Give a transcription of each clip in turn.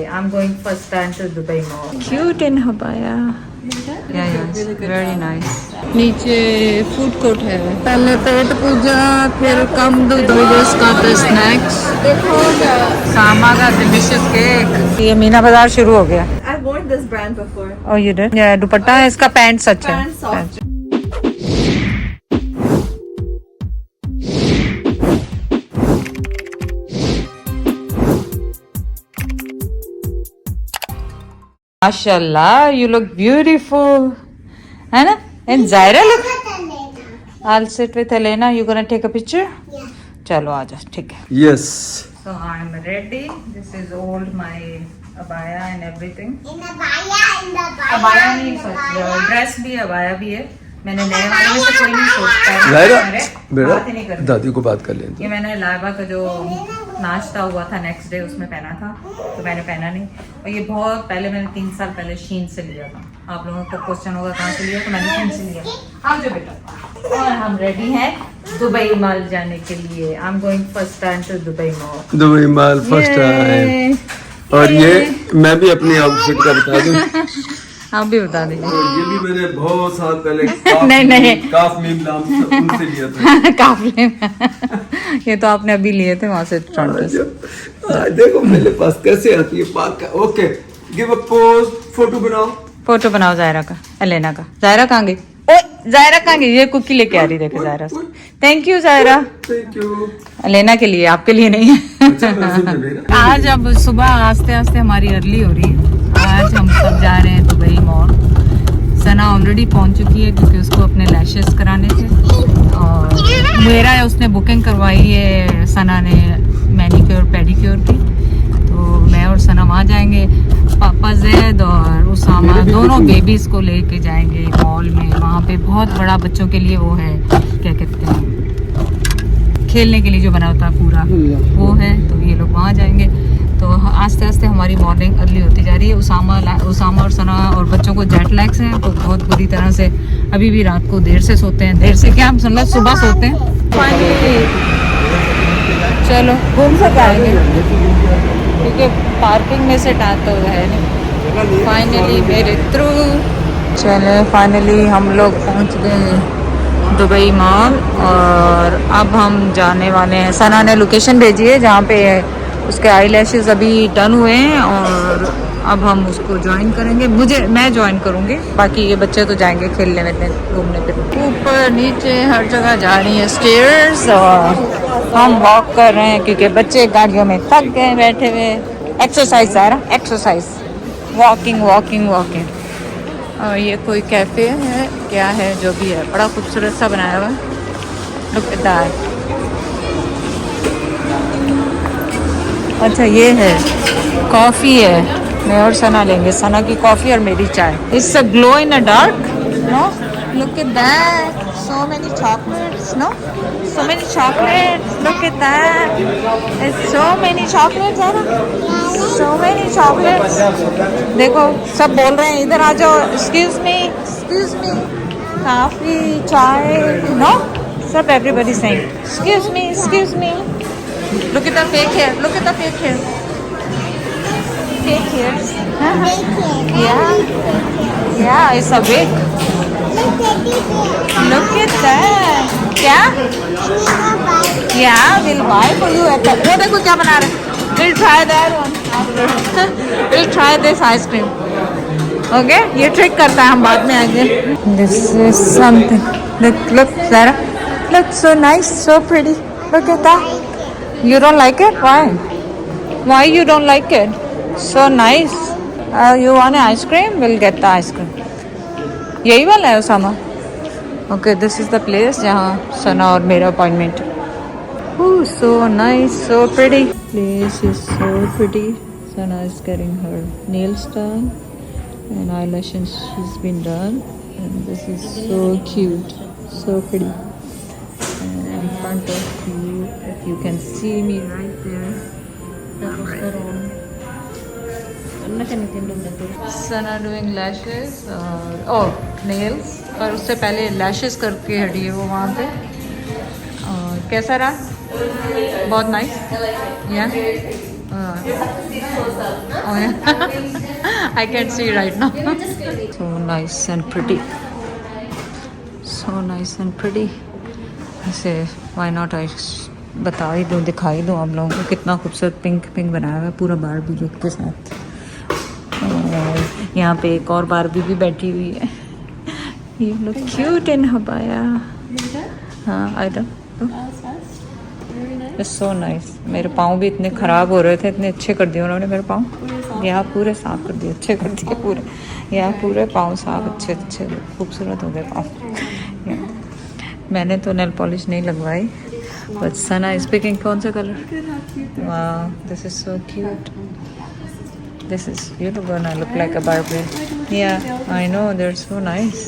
I'm going first time to Dubai Mall. Cute in Habaya. Yeah, very nice. नीचे food court है। पहले पेट पूजा, फिर कम दूध का स्नैक्स। सामा का डिलीशियस केक। ये मीना बाजार शुरू हो गया। I've worn this brand before. Oh, you did? Yeah, दुपट्टा है इसका, पैंट सच है। Brand soft. माशाल्लाह, you look beautiful, है ना? And Zaira look. I'll sit with Elena. You gonna take a picture? Yeah. चलो आजा, ठीक है। Yes. So I'm ready. This is all my abaya and everything. In the baya. abaya नहीं, सच dress भी abaya भी है। मैंने नए वाले में से कोई नहीं सोचता है। लायरा, मेरे बात ही नहीं करती। दादी को बात कर लें। ये मैंने लाइबा का जो नाश्ता हुआ था नेक्स्ट डे उसमें पहना था, तो मैंने पहना नहीं। और ये बहुत पहले, मैंने 3 साल पहले शीन से लिया था। आप लोगों को क्वेश्चन होगा कहाँ से लिया, तो मैंने शीन से लिया। आओ जो बेटा। और हम रेडी हैं दुबई मॉल जाने के लिए। I am going first time to Dubai mall. Dubai mall first time. और ये मैं भी अपनी आउटफिट का बता दूं। आप भी बता दीजिए। ये भी मैंने बहुत साल पहले नहीं। काफ मीम नाम से उनसे लिया था। काफले ये तो आपने अभी लिए थे वहां से टोरंटो से। देखो मेरे पास कैसे आती है पाक। Okay, give a pose, photo बनाओ। फोटो बनाओ जायरा का, एलेना का। जायरा कहाँ गई? ओए जायरा कहाँ गई? ये कुकी लेके आ रही, देखे Zaira. Thank you Zaira. Thank you. Elena के लिए, आपके लिए नहीं है। आज अब सुबह आस्ते आस्ते हमारी अर्ली हो रही है। आज हम सब जा रहे हैं दुबई मॉल। सना ऑलरेडी पहुंच चुकी है क्योंकि उसको अपने लैशेस कराने थे, और मेरा है उसने बुकिंग करवाई है सना ने मैनिक्योर पेडिक्योर की। तो मैं और सना वहाँ जाएंगे। पापा जैद और उसामा दोनों बेबीज को लेके जाएंगे मॉल में। वहाँ पे बहुत बड़ा बच्चों के लिए वो है, क्या कहते हैं, खेलने के लिए जो बना होता है पूरा, वो है। तो ये लोग वहाँ जाएंगे। तो आस्ते आस्ते हमारी मॉर्निंग अर्ली होती जा रही है। उसामा और सना और बच्चों को जेट लैग्स हैं, तो बहुत बुरी तरह से अभी भी रात को देर से सोते हैं। देर से क्या, हम समझ सुबह सोते हैं। फाइनली चलो घूम से आएंगे क्योंकि पार्किंग में से टाट तो है नहीं। फाइनली मेरे थ्रू चले, फाइनली हम लोग पहुंच गए दुबई मॉल। और अब हम जाने वाले हैं। सना ने लोकेशन भेजी है जहाँ पे उसके आई लैशेज अभी डन हुए हैं, और अब हम उसको ज्वाइन करेंगे। मैं ज्वाइन करूँगी, बाकी ये बच्चे तो जाएंगे खेलने में, घूमने फिरने। ऊपर नीचे हर जगह जा रही है स्टेयर्स, और हम वॉक कर रहे हैं क्योंकि बच्चे गाड़ियों में थक गए बैठे हुए। एक्सरसाइज आ रहा, एक्सरसाइज, वॉकिंग। और ये कोई कैफे है क्या है, जो भी है, बड़ा खूबसूरत सा बनाया हुआ है। Look at that. अच्छा ये है कॉफ़ी है, मैं और सना लेंगे। सना की कॉफ़ी और मेरी चाय। It's a glow in a dark, no? Look at that, so many chocolates, no? So many chocolates, look at that, it's so many chocolates, है ना? So many chocolates. देखो सब बोल रहे हैं इधर आ जाओ। एक्सक्यूज मी, कॉफ़ी, चाय, नो? सब everybody saying excuse me. Look at the fake hair. Fake hairs. Yeah, it's a wig. Look at that. क्या? Yeah, we'll buy for you at the. वो देखो क्या बना रहे. We'll try that one. We'll try this ice cream. Okay? ये trick करता है, हम बाद में आएंगे. This is something. Look, Sarah. Looks so nice, so pretty. Look at that. You don't like it? Why you don't like it? So nice. You want an ice cream? We'll get the ice cream. यही वाला है Usama? Okay, this is the place जहाँ सना और मेरा appointment. Oh, so nice, so pretty. Place is so pretty. Sana is getting her nails done and eyelashes she's been done, and this is so cute, so pretty. And in front of you, if you can see me right there. Sana doing lashes और nails, पर उससे पहले lashes करके हटी है वो वहाँ पे। कैसा रहा? बहुत नाइस, या Oh, yeah. I can see right now. So nice and pretty. So nice and pretty. ऐसे why not I बता ही दूँ, दिखाई दूँ आप लोगों को कितना खूबसूरत पिंक पिंक बनाया हुआ है पूरा बारबी लुक के साथ। और यहाँ पे एक और बारबी भी बैठी हुई है। You look cute in habaya. हाँ, I don't. It's so nice. मेरे पाँव भी इतने ख़राब हो रहे थे, इतने अच्छे कर दिए उन्होंने मेरे पाँव। यहाँ पूरे साफ कर दिए, अच्छे कर दिए पूरे। यहाँ पूरे पाँव साफ अच्छे अच्छे खूबसूरत हो गए पाँव। मैंने तो नेल पॉलिश नहीं लगवाई, बट सना इज पिकिंग कौन सा कलर? वाह, this is so cute. This is, you look gonna look like a Barbie. Yeah, I know, they're so nice.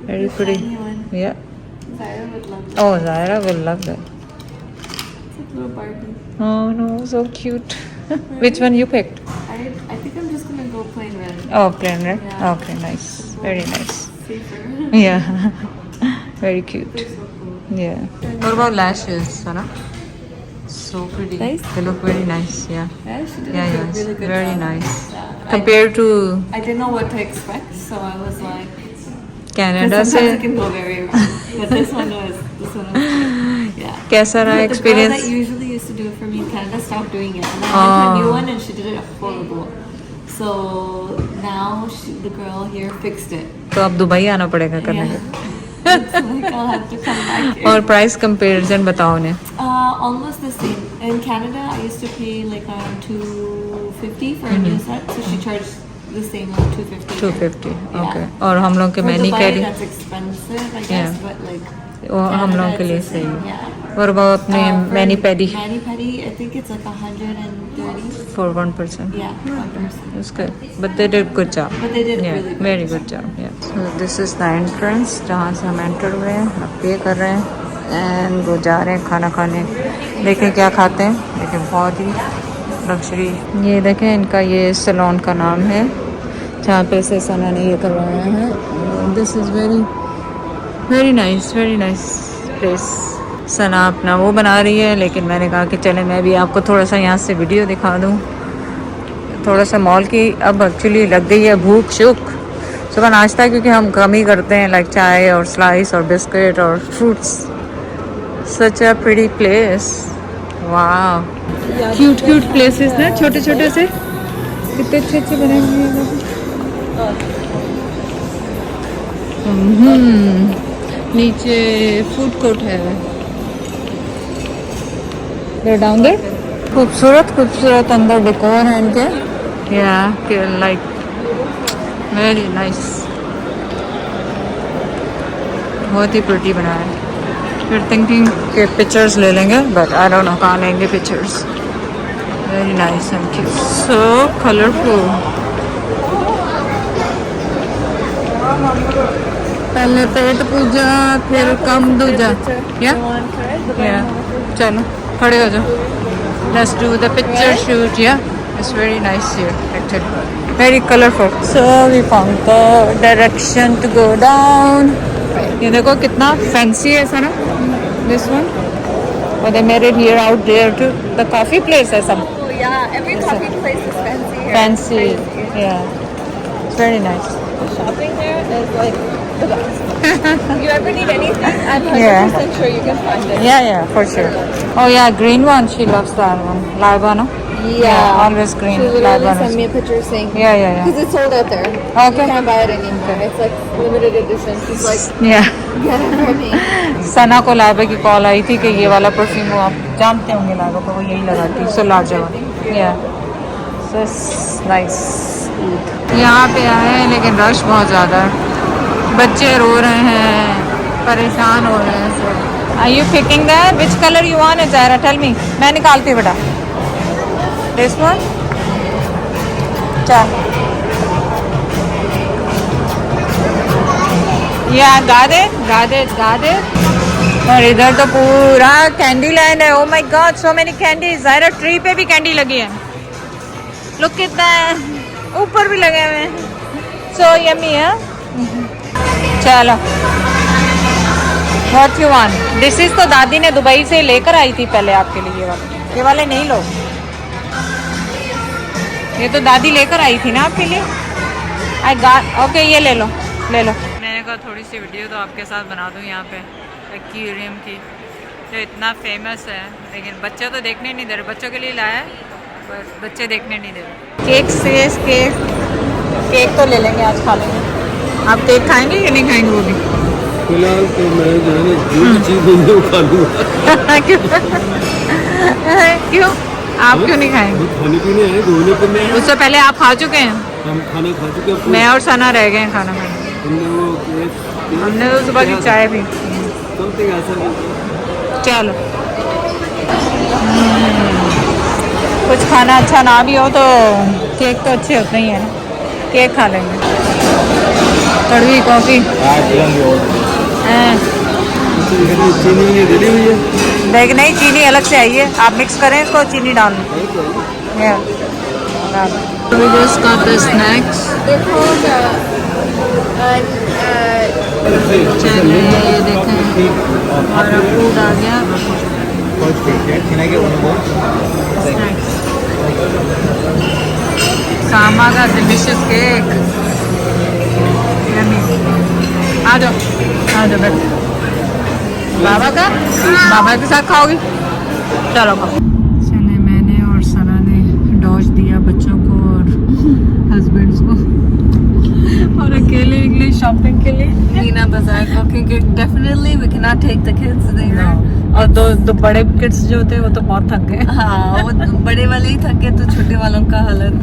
Very pretty. Yeah. Zaira would love it. Oh, Zaira will love that. It's like little Barbie. Oh no, so cute. Which one you picked? I think I'm just gonna go plain red. Oh, plain red. Yeah. Okay, nice. Very nice. Safer. Yeah. Very cute. They're so cool. Yeah. What about lashes, Sana? So pretty. Nice. They look very nice. Yeah. Yeah, she did Yeah, a yeah. really good Very job. nice. Yeah. Compared to I didn't know what to expect, so I was like, Canada because से sometimes it can go very wrong. But this one was good. Yeah. कैसा रहा The girl experience? that usually used to do it for me in Canada stopped doing it, and I went to a new one, and she did it horrible. So now the girl here fixed it. तो अब Dubai आना पड़ेगा करने के Yeah. It's like I'll have to come back here. और price comparison बताओ उन्हें। Almost the same. In Canada, I used to pay like around $250 for a new set, so she charged the same, like $250. 250 Yeah. Okay. और हम लोग के For many Dubai, carry that's expensive, I guess, Yeah. but like वो हम Canada, लोग के लिए it's the सही same, है। yeah. और वो अपने For many pedi Mani pedi, I think it's like 130. for 1%. Yeah, 1%. It's good, but they did good job. But they did Yeah, really good. very good job. Yeah. So this is the entrance जहाँ से हम enter हुए हैं, अब पे कर रहे हैं एंड वो जा रहे हैं खाना खाने। देखें क्या खाते हैं, लेकिन बहुत ही लग्जरी। ये देखें इनका ये सैलून का नाम है जहाँ पे से सना ने ये करवाया है। This is very nice place. Sana अपना वो बना रही है, लेकिन मैंने कहा कि चले मैं भी आपको थोड़ा सा यहाँ से वीडियो दिखा दूँ। थोड़ा सा मॉल की अब एक्चुअली लग गई है भूख शुक। सुबह नाश्ता क्योंकि हम कम ही करते हैं, लाइक चाय और स्लाइस और बिस्किट और fruits. Such a pretty place. वाह, क्यूट प्लेसेस ना, छोटे छोटे से कितने अच्छे बने हुए हैं। नीचे फूड कोर्ट है, डाउन देयर। खूबसूरत अंदर डेकोर है इनके। या लाइक वेरी नाइस, बहुत ही प्रिटी बनाया है। फिर थिंकिंग के पिक्चर्स ले लेंगे, बट आई डोंट नो कहाँ लेंगे pictures. Very nice and cute, so colourful. पहले पेट पूजा, फिर कम दूजा। या चलो खड़े हो जाओ, let's do the picture shoot. Yeah it's very nice here actually, very colourful. So we found the direction to go down. ये देखो कितना फैंसी है सना, दिस वन। और they made it here out there too. The coffee place है सब। Oh yeah, every coffee place is fancy here. Fancy, yeah it's very nice. Shopping there is like the best. You ever need anything, I'm 100% Yeah. sure you can find it. Yeah, for sure. Oh yeah, green one. She loves that one. Laiba, no? Yeah, always green. She literally Laiba sent is- me a picture saying, Yeah. because it's sold out there. Okay. You can't buy it anymore. It's like limited edition. She's like, Yeah. get it for me. सना को लाइबा की call आई थी कि ये वाला perfume वो आप जानते होंगे लाइबा को, वो यही लगाती है। सो लाजवाब। या सो नाइस। यहाँ पे आए हैं लेकिन रश बहुत ज़्यादा है, बच्चे रो रहे हैं, परेशान हो रहे हैं। Are you picking that? Which colour you want Zara? Tell me, मैं निकालती हूँ बेटा। This one. चल या गा दे। और इधर तो पूरा कैंडी लैंड है। Oh my God, so many candy. Zara tree पे भी कैंडी लगी है। लुक कितना है, ऊपर भी लगे हुए हैं। सो यम्मी है। चलो, what you want? This is तो दादी ने दुबई से लेकर आई थी पहले आपके लिए। ये वाले नहीं लो। ये तो दादी लेकर आई थी ना आपके लिए। आई गॉट ओके, ये ले लो ले लो। मैंने कहा थोड़ी सी वीडियो तो आपके साथ बना दूँ यहाँ पे एक्वेरियम की, जो इतना फेमस है, लेकिन बच्चे तो देखने नहीं दे रहे। बच्चों के लिए लाया है बस, बच्चे देखने नहीं दे रहे। केक से केक तो ले लेंगे, आज खा लेंगे। आप केक खाएंगे या नहीं खाएंगे वो भी? फिलहाल तो मैं जो है ना जो भी चीज़ दूँगी वो खा लूँगा। क्यों आप क्यों नहीं खाएंगे? खाने पीने आए, घूमने फिरने आए। उससे पहले आप खा चुके हैं। हम खाना खा चुके हैं। मैं और सना रह गए हैं खाना खाने। हमने तो सुबह की चाय भी। समथिंग ऐसा नहीं। चलो कुछ खाना अच्छा ना भी हो तो केक तो अच्छे होते ही है ना, केक खा लेंगे। कड़वी कॉफ़ी चीनी ये डली हुई है। देख नहीं, चीनी अलग से आई है, आप मिक्स करें इसको, चीनी डाल लें। We just got the snacks. चलिए ये देखें हमारा फूड आ गया। Snacks. सामा का डिलीशियस केक। आ जाओ बैठ। बाबा का बाबा के साथ खाओगी? चलो चले, मैंने और सना ने डॉज दिया बच्चों को और हस्बैंड्स को और अकेले निकले शॉपिंग के लिए मीना बाजार को, क्योंकि definitely we can not take the kids there. और दो बड़े किड्स जो थे वो तो बहुत थक गए। हाँ, वो बड़े वाले ही थक गए, तो छोटे वालों का हालत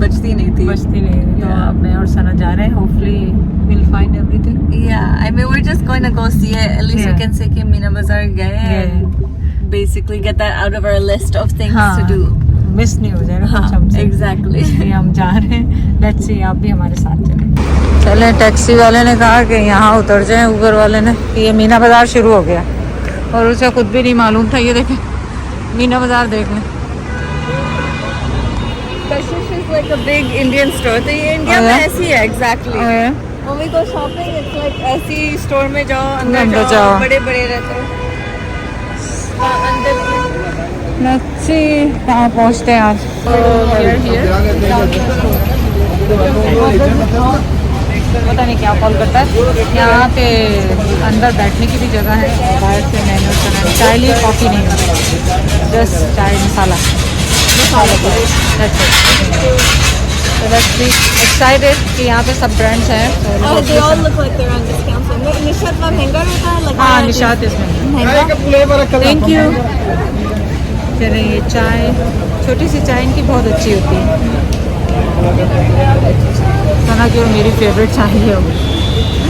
बचती नहीं थी। तो अब मैं और सना जा रहे हैं, hopefully we'll find everything. Yeah, I mean we're just going to go see it. At least we can say कि मीना बाजार गए and basically get that out of our list of things to do. Miss नहीं हो जाएगा कुछ हमसे। Exactly. इसलिए हम जा रहे हैं। लेट्स सी, आप भी हमारे साथ चले। टैक्सी वाले ने कहा कि यहाँ उतर जाएं, ऊबर वाले ने, कि ये मीना बाजार शुरू हो गया, और उसे खुद भी नहीं मालूम था। ये देखें मीना बाजार देख लें। Kashish is like a big Indian store. तो ये इंडिया में ऐसी है exactly. When we go shopping, it's like ऐसी स्टोर में जाओ, अंदर जाओ, बड़े बड़े रहते हैं। लेट्स सी कहाँ पहुँचते हैं आज। पता नहीं क्या कॉल करता है। यहाँ पे अंदर बैठने की भी जगह है, बाहर से मैंने चाय ली, कॉफ़ी नहीं, जस्ट चाय मसाला। So let's be excited कि यहाँ पे सब ब्रांड्स हैं। Oh, they all look like they're on discount. So Nishat में महंगा रहता है, like हाँ निशात इसमें महंगा। Thank you. चलिए ये चाय, छोटी सी चाय इनकी बहुत अच्छी होती है। सना की और मेरी फेवरेट चाय है,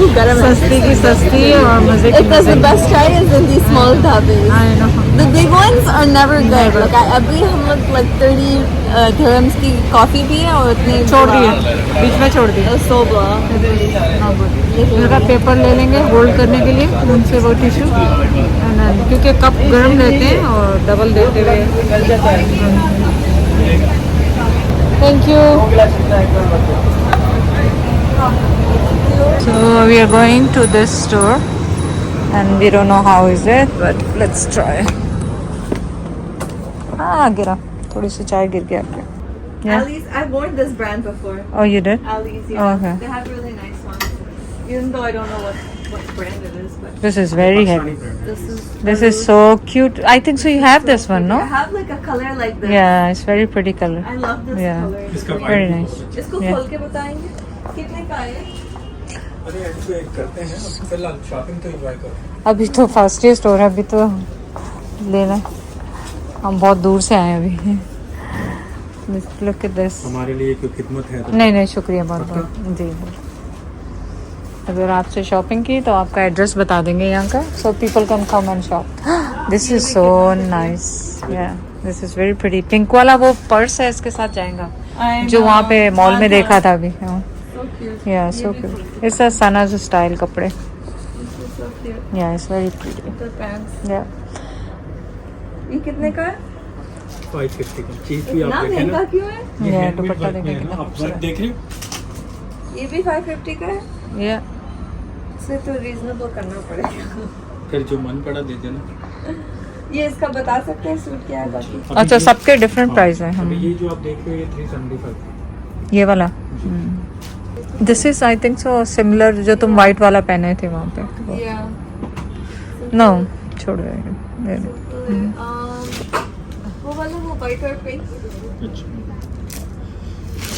सस्ती की सस्ती और मजे की। Because the best chai is in these small dhabis. I know. The big ones are never good. Like अभी हम लोग like 30 dirhams की कॉफी पी है और उतने छोड़ दिए, बीच में छोड़ दिए। So blah. इनका पेपर ले लेंगे होल्ड करने के लिए उनसे, वो टिश्यू, क्योंकि कप गर्म रहते हैं और डबल देते हुए। Thank you. So we are going to this store and we don't know how is it, but let's try. हाँ गिरा, थोड़ी सी चाय गिर गया आपके। Yeah. Ali's, I've worn this brand before. Oh, you did? Ali's, yeah. Okay. They have really nice ones. Even though I don't know what brand it is, but This is very heavy. this is so cute. I think so. You have this one, no? I have like a color like this. Yeah, it's very pretty color. I love this Yeah. color. Very nice. इसको Yeah. खोल के बताएंगे कितने का है? अरे ऐसे करते हैं, फिलहाल शॉपिंग तो एंजॉय करो। अभी तो फर्स्ट डे स्टोर है, अभी तो लेना है। हम बहुत दूर से आए अभी। Look at this. हमारे लिए क्यों खिदमत है तो नहीं शुक्रिया बहुत बहुत जी। अगर आपसे शॉपिंग की तो आपका एड्रेस बता देंगे यहाँ का, so people can come and shop. This is so nice, yeah this is very pretty. Pink वाला वो पर्स है, इसके साथ जाएगा, जो वहाँ पे मॉल में देखा था अभी। Yeah so cute, it's a Sana's style कपड़े। Yeah it's very pretty. या ये कितने का है? 550 का चीज भी आप इतना देखें महंगा ना, क्यों है? ये या handmade दुपट्टा work देखें में है कितना ना, आप वर्क खूबसूरत। देख रहे हो, ये भी 550 का है? या इसे तो रीजनेबल करना पड़ेगा। फिर जो मन पड़ा दे देना। ये इसका बता सकते हैं सूट क्या है बाकी? अच्छा, सबके डिफरेंट प्राइस है। अभी ये जो आप देख रहे हो ये 375 ये वाला this is I think so similar जो तुम वाइट वाला पहने थे वहाँ पे। Yeah. नो छोड़ दे। वो वाला वो व्हाइट और पिंक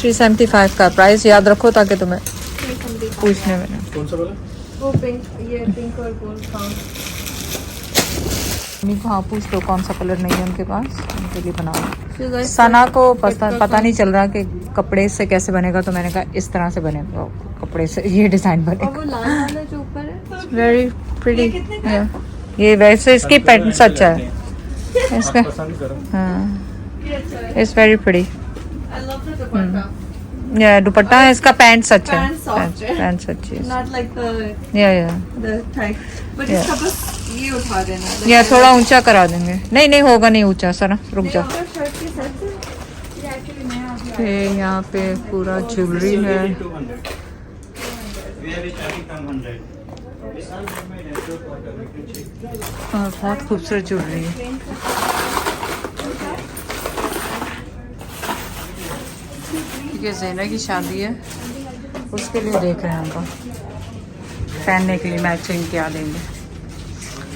375 का प्राइस याद रखो ताकि तुम्हें पूछने में ना। कौन सा वाला? वो पिंक, ये पिंक और गोल्ड काउंट। मम्मी को हाँ पूछ लो कौन सा कलर नहीं है उनके पास, उनके लिए बनाओ। So guys, सना को पता नहीं चल रहा कि कपड़े से कैसे बनेगा, तो मैंने कहा इस तरह से बनेगा कपड़े से, ये डिजाइन और बनेगा। वो लाल वाला जो ऊपर है वेरी प्रिटी। ये कितने का है? ये वैसे इसकी पैंट सच है इसका। पसंद करो। हाँ ये अच्छा है। It's very pretty. I love the dupatta. या दुपट्टा है इसका, पैंट सच है। Pant soft है। पैंट सच्ची है। Not like the या type. But Yeah. इसका बस ये उठा देना। या थोड़ा ऊंचा करा देंगे। नहीं होगा नहीं ऊंचा, सर रुक जाओ। शर्ट के साथ ये एक्चुअली नया अभी आया ये यहाँ पे पूरा ज्वेलरी है। और बहुत खूबसूरत ज्वेलरी है। क्योंकि ज़ैना की शादी है, उसके लिए देख रहे हैं हमको पहनने के लिए मैचिंग क्या देंगे।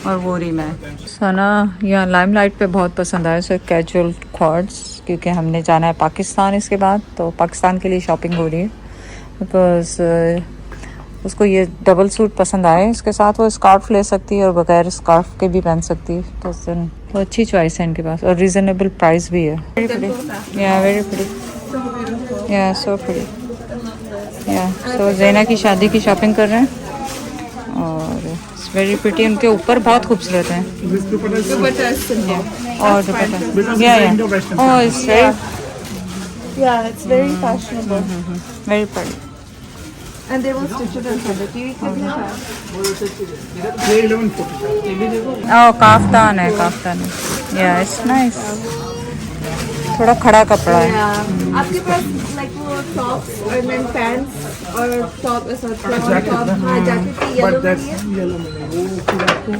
और वो रही मैं सना यहाँ लाइमलाइट पे बहुत पसंद आया सर कैजुअल कॉर्ड्स, क्योंकि हमने जाना है पाकिस्तान इसके बाद, तो पाकिस्तान के लिए शॉपिंग हो रही है। बिकॉज उसको ये डबल सूट पसंद आए, इसके साथ वो स्कार्फ ले सकती है और बगैर स्कार्फ के भी पहन सकती है। तो वो अच्छी चॉइस है इनके पास और रीज़नेबल प्राइस भी है। वेरी प्रिटी, या वेरी प्रिटी, या सो प्रिटी। या सो ज़ैना की शादी की शॉपिंग कर रहे हैं और वेरी प्रिटी। उनके ऊपर बहुत खूबसूरत हैं दुपट्टा is simple. और दुपट्टा या oh it's Yeah, it's very fashionable. Very pretty. And they will stitch it and send it to you. कितने का है? ओह काफ्तान है, काफ्तान है। या इट्स नाइस, थोड़ा खड़ा कपड़ा है। Yeah. आपके पास like वो tops और then pants और top ऐसा flower top, हाँ जैकेट की yellow में नहीं है?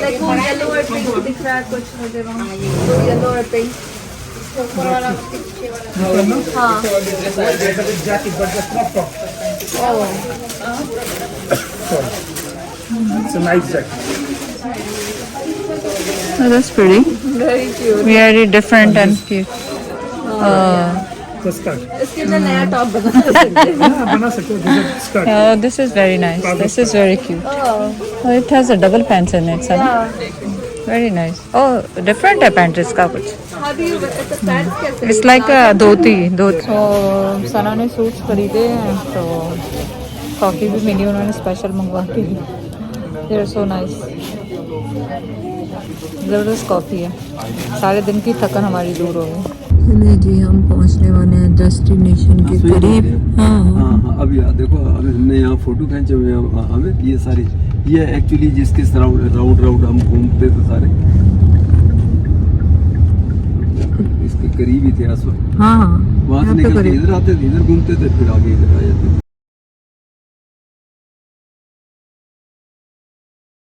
Like वो yellow और pink दिख रहा है कुछ मुझे वहाँ, वो yellow और pink। हाँ। It's a nice jacket. Oh, that's pretty. Very cute. Very different and cute. The skirt. इसके अंदर नया टॉप बना सकते हैं। हाँ, बना सकते हो। This is skirt. Oh, this is very nice. This is very cute. Oh, it has a double pants in it, Sana. Very nice. Oh, different है pant इसका कुछ। How do you it's a pants कैसे? It's like a धोती। तो सना ने suits खरीदे हैं, तो coffee भी मिली उन्होंने स्पेशल मंगवा के। They are so nice. ज़बरदस्त कॉफ़ी है, सारे दिन की थकन हमारी दूर हो गई। चलिए जी, हम पहुंचने वाले हैं डेस्टिनेशन के करीब। हाँ हाँ अभी देखो, अभी हमने यहाँ फोटो खींचे हुए हैं। हमें ये सारी ये एक्चुअली जिसके राउंड हम घूमते थे सारे इसके करीब ही थे आस वक्त। हाँ वहाँ से निकल के इधर आते थे, इधर घूमते थे, फिर आगे इधर आ जाते थे।